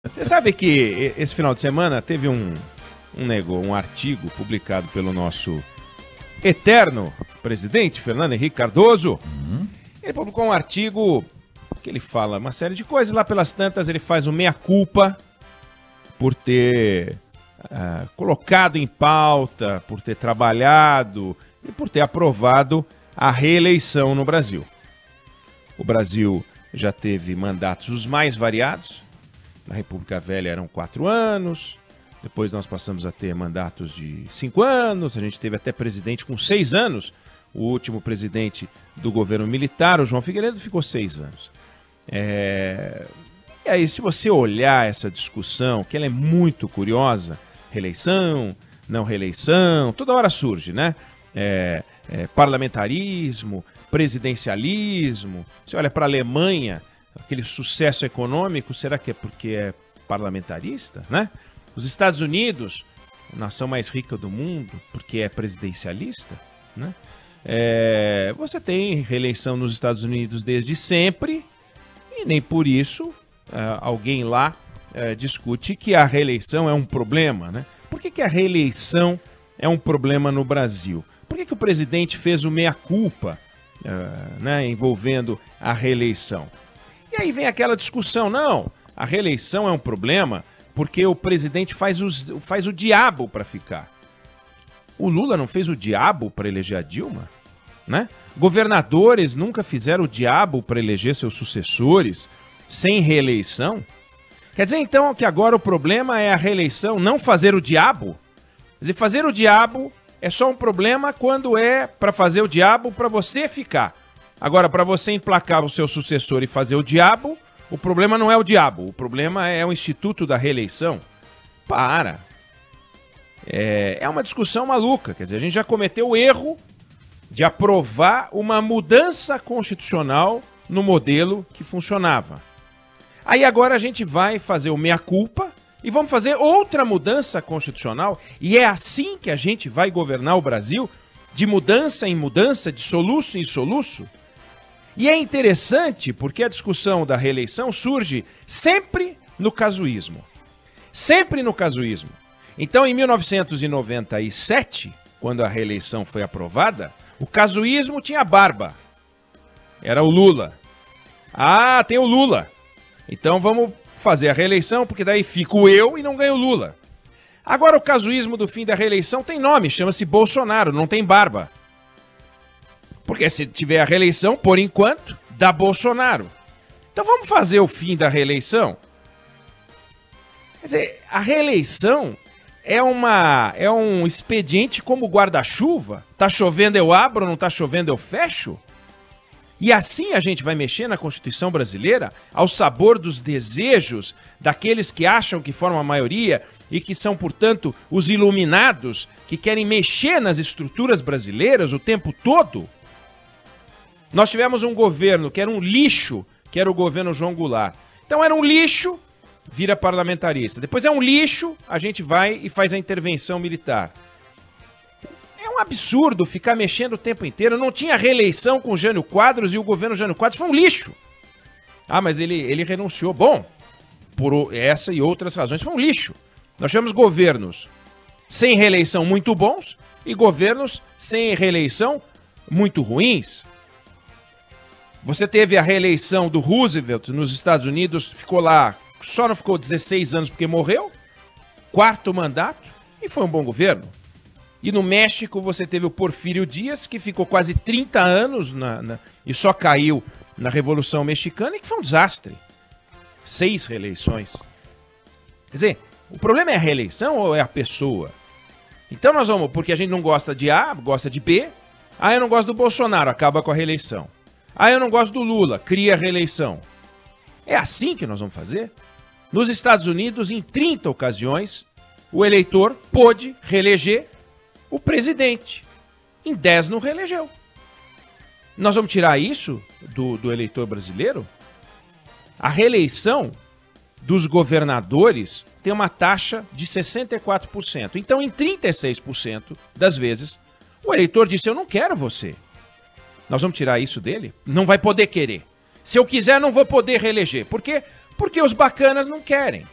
Você sabe que esse final de semana teve um artigo publicado pelo nosso eterno presidente, Fernando Henrique Cardoso. Ele publicou um artigo que ele fala uma série de coisas. Lá pelas tantas ele faz o meia-culpa por ter colocado em pauta, por ter trabalhado e por ter aprovado a reeleição no Brasil. O Brasil já teve mandatos os mais variados. Na República Velha eram 4 anos, depois nós passamos a ter mandatos de 5 anos, a gente teve até presidente com 6 anos. O último presidente do governo militar, o João Figueiredo, ficou 6 anos. E aí, se você olhar essa discussão, que ela é muito curiosa, reeleição, não reeleição, toda hora surge, né? Parlamentarismo, presidencialismo. Você olha para a Alemanha, aquele sucesso econômico, será que é porque é parlamentarista, né? Os Estados Unidos, a nação mais rica do mundo, porque é presidencialista, né? Você tem reeleição nos Estados Unidos desde sempre e nem por isso alguém lá discute que a reeleição é um problema, né? Por que a reeleição é um problema no Brasil? Por que o presidente fez o meia-culpa, né, envolvendo a reeleição? E aí vem aquela discussão, não, a reeleição é um problema porque o presidente faz o diabo para ficar. O Lula não fez o diabo para eleger a Dilma, né? Governadores nunca fizeram o diabo para eleger seus sucessores sem reeleição. Quer dizer, então, que agora o problema é a reeleição, não fazer o diabo? Quer dizer, fazer o diabo é só um problema quando é para fazer o diabo para você ficar. Agora, para você emplacar o seu sucessor e fazer o diabo, o problema não é o diabo, o problema é o instituto da reeleição. Para! É uma discussão maluca, quer dizer, a gente já cometeu o erro de aprovar uma mudança constitucional no modelo que funcionava. Aí agora a gente vai fazer o meia-culpa e vamos fazer outra mudança constitucional, e é assim que a gente vai governar o Brasil, de mudança em mudança, de soluço em soluço. E é interessante porque a discussão da reeleição surge sempre no casuísmo. Sempre no casuísmo. Então, em 1997, quando a reeleição foi aprovada, o casuísmo tinha barba. Era o Lula. Ah, tem o Lula. Então vamos fazer a reeleição, porque daí fico eu e não ganho o Lula. Agora o casuísmo do fim da reeleição tem nome, chama-se Bolsonaro, não tem barba. Porque se tiver a reeleição, por enquanto, dá Bolsonaro. Então vamos fazer o fim da reeleição? Quer dizer, a reeleição é um expediente como guarda-chuva. Tá chovendo eu abro, não tá chovendo eu fecho? E assim a gente vai mexer na Constituição brasileira ao sabor dos desejos daqueles que acham que formam a maioria e que são, portanto, os iluminados que querem mexer nas estruturas brasileiras o tempo todo? Nós tivemos um governo que era um lixo, que era o governo João Goulart. Então era um lixo, vira parlamentarista. Depois é um lixo, a gente vai e faz a intervenção militar. É um absurdo ficar mexendo o tempo inteiro. Não tinha reeleição com o Jânio Quadros e o governo Jânio Quadros foi um lixo. Ah, mas ele renunciou. Bom, por essa e outras razões, foi um lixo. Nós tivemos governos sem reeleição muito bons e governos sem reeleição muito ruins. Você teve a reeleição do Roosevelt nos Estados Unidos, ficou lá, só não ficou 16 anos porque morreu, 4º mandato, e foi um bom governo. E no México você teve o Porfírio Díaz, que ficou quase 30 anos e só caiu na Revolução Mexicana, e que foi um desastre. 6 reeleições. Quer dizer, o problema é a reeleição ou é a pessoa? Então nós vamos, porque a gente não gosta de A, gosta de B. Ah, eu não gosto do Bolsonaro, acaba com a reeleição. Ah, eu não gosto do Lula, cria a reeleição. É assim que nós vamos fazer? Nos Estados Unidos, em 30 ocasiões, o eleitor pôde reeleger o presidente. Em 10 não reelegeu. Nós vamos tirar isso do eleitor brasileiro? A reeleição dos governadores tem uma taxa de 64%. Então, em 36% das vezes, o eleitor disse, eu não quero você. Nós vamos tirar isso dele? Não vai poder querer. Se eu quiser, não vou poder reeleger. Por quê? Porque os bacanas não querem.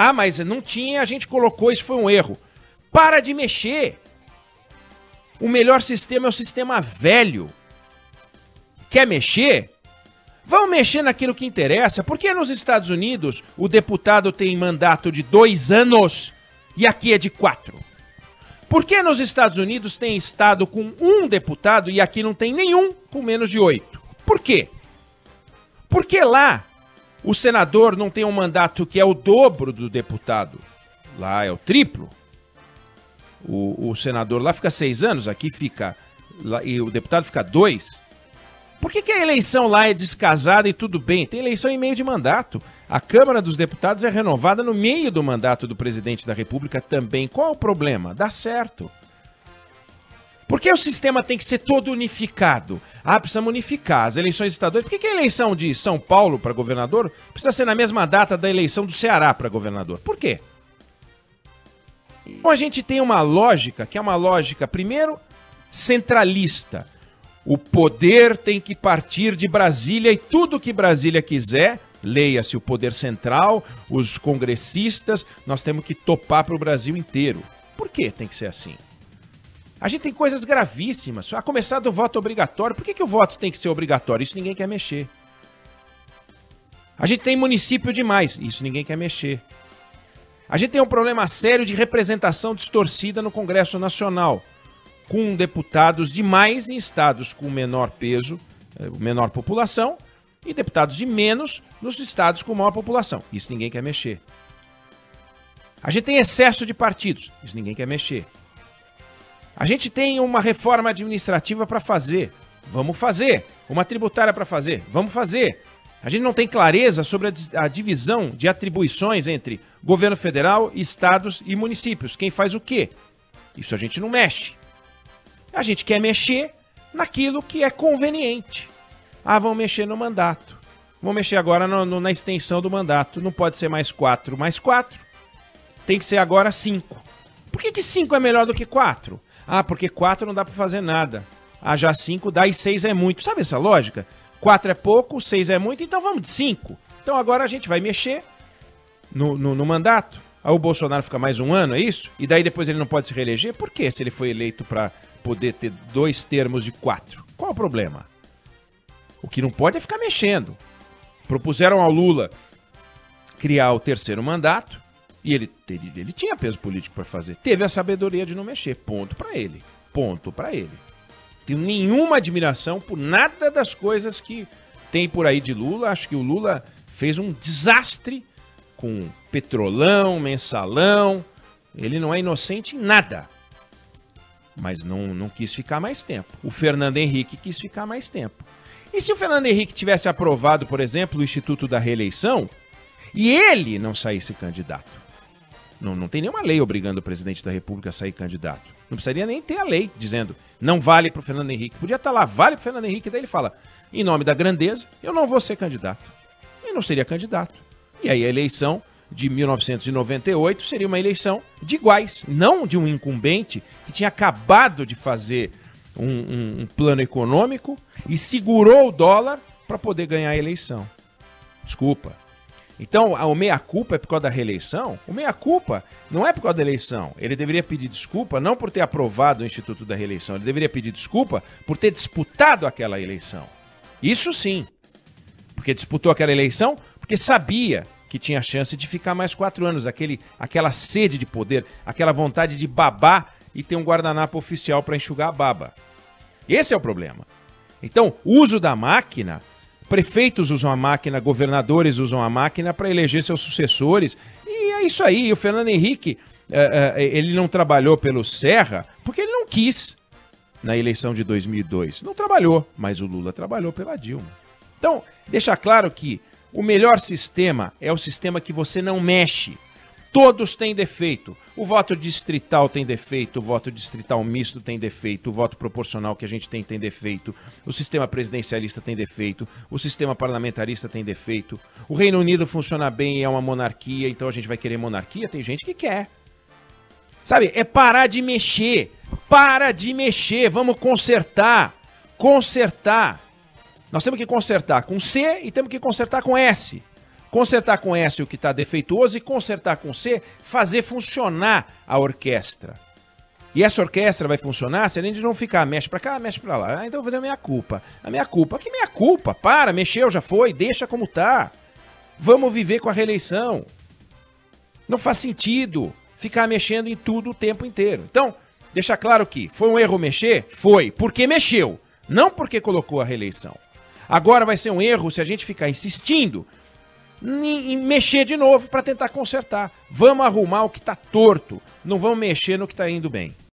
Ah, mas não tinha, a gente colocou, isso foi um erro. Para de mexer. O melhor sistema é o sistema velho. Quer mexer? Vamos mexer naquilo que interessa. Por que nos Estados Unidos o deputado tem mandato de 2 anos e aqui é de 4? Por que nos Estados Unidos tem estado com 1 deputado e aqui não tem nenhum com menos de 8? Por quê? Porque lá o senador não tem um mandato que é o dobro do deputado. Lá é o triplo. O senador lá fica 6 anos, aqui fica... e o deputado fica 2. Por que a eleição lá é descasada e tudo bem? Tem eleição em meio de mandato. A Câmara dos Deputados é renovada no meio do mandato do presidente da República também. Qual o problema? Dá certo. Por que o sistema tem que ser todo unificado? Ah, precisamos unificar as eleições estaduais. Por que a eleição de São Paulo para governador precisa ser na mesma data da eleição do Ceará para governador? Por quê? Então a gente tem uma lógica, que é uma lógica, primeiro, centralista. O poder tem que partir de Brasília e tudo que Brasília quiser, leia-se o poder central, os congressistas, nós temos que topar para o Brasil inteiro. Por que tem que ser assim? A gente tem coisas gravíssimas, a começar do voto obrigatório. Por que o voto tem que ser obrigatório? Isso ninguém quer mexer. A gente tem município demais, isso ninguém quer mexer. A gente tem um problema sério de representação distorcida no Congresso Nacional, com deputados demais em estados com menor peso, menor população, e deputados de menos nos estados com maior população. Isso ninguém quer mexer. A gente tem excesso de partidos. Isso ninguém quer mexer. A gente tem uma reforma administrativa para fazer. Vamos fazer. Uma tributária para fazer. Vamos fazer. A gente não tem clareza sobre a divisão de atribuições entre governo federal, estados e municípios. Quem faz o quê? Isso a gente não mexe. A gente quer mexer naquilo que é conveniente. Ah, vamos mexer no mandato. Vamos mexer agora na extensão do mandato. Não pode ser mais 4 mais 4. Tem que ser agora 5. Por que 5 é melhor do que 4? Ah, porque 4 não dá para fazer nada. Ah, já 5 dá e 6 é muito. Sabe essa lógica? 4 é pouco, 6 é muito, então vamos de 5. Então agora a gente vai mexer no mandato. Aí o Bolsonaro fica mais 1 ano, é isso? E daí depois ele não pode se reeleger? Por quê? Se ele foi eleito para poder ter 2 termos de 4. Qual o problema? O que não pode é ficar mexendo. Propuseram ao Lula criar o 3º mandato e ele tinha peso político para fazer. Teve a sabedoria de não mexer. Ponto para ele. Ponto para ele. Tenho nenhuma admiração por nada das coisas que tem por aí de Lula. Acho que o Lula fez um desastre com petrolão, mensalão. Ele não é inocente em nada. Mas não quis ficar mais tempo. O Fernando Henrique quis ficar mais tempo. E se o Fernando Henrique tivesse aprovado, por exemplo, o Instituto da Reeleição e ele não saísse candidato? Não tem nenhuma lei obrigando o presidente da República a sair candidato. Não precisaria nem ter a lei dizendo não vale para o Fernando Henrique. Podia estar lá, vale para o Fernando Henrique. Daí ele fala, em nome da grandeza, eu não vou ser candidato. E não seria candidato. E aí a eleição de 1998 seria uma eleição de iguais, não de um incumbente que tinha acabado de fazer um plano econômico e segurou o dólar para poder ganhar a eleição. Desculpa. Então, o meia-culpa é por causa da reeleição? O meia-culpa não é por causa da eleição. Ele deveria pedir desculpa não por ter aprovado o Instituto da Reeleição, ele deveria pedir desculpa por ter disputado aquela eleição. Isso sim. Porque disputou aquela eleição porque sabia que tinha chance de ficar mais 4 anos, aquela sede de poder, aquela vontade de babar e ter um guardanapo oficial para enxugar a baba. Esse é o problema. Então, o uso da máquina, prefeitos usam a máquina, governadores usam a máquina para eleger seus sucessores. E é isso aí. O Fernando Henrique, ele não trabalhou pelo Serra porque ele não quis na eleição de 2002. Não trabalhou, mas o Lula trabalhou pela Dilma. Então, deixa claro que o melhor sistema é o sistema que você não mexe. Todos têm defeito. O voto distrital tem defeito, o voto distrital misto tem defeito, o voto proporcional que a gente tem defeito, o sistema presidencialista tem defeito, o sistema parlamentarista tem defeito, o Reino Unido funciona bem e é uma monarquia, então a gente vai querer monarquia? Tem gente que quer. Sabe, é parar de mexer. Para de mexer, vamos consertar. Consertar. Nós temos que consertar com C e temos que consertar com S. Consertar com S o que está defeituoso e consertar com C, fazer funcionar a orquestra. E essa orquestra vai funcionar se a gente não ficar, mexe pra cá, mexe pra lá. Ah, então eu vou fazer a minha culpa. A minha culpa? Que minha culpa? Para, mexeu, já foi, deixa como tá. Vamos viver com a reeleição. Não faz sentido ficar mexendo em tudo o tempo inteiro. Então, deixa claro que foi um erro mexer? Foi, porque mexeu, não porque colocou a reeleição. Agora vai ser um erro se a gente ficar insistindo em mexer de novo para tentar consertar. Vamos arrumar o que está torto, não vamos mexer no que está indo bem.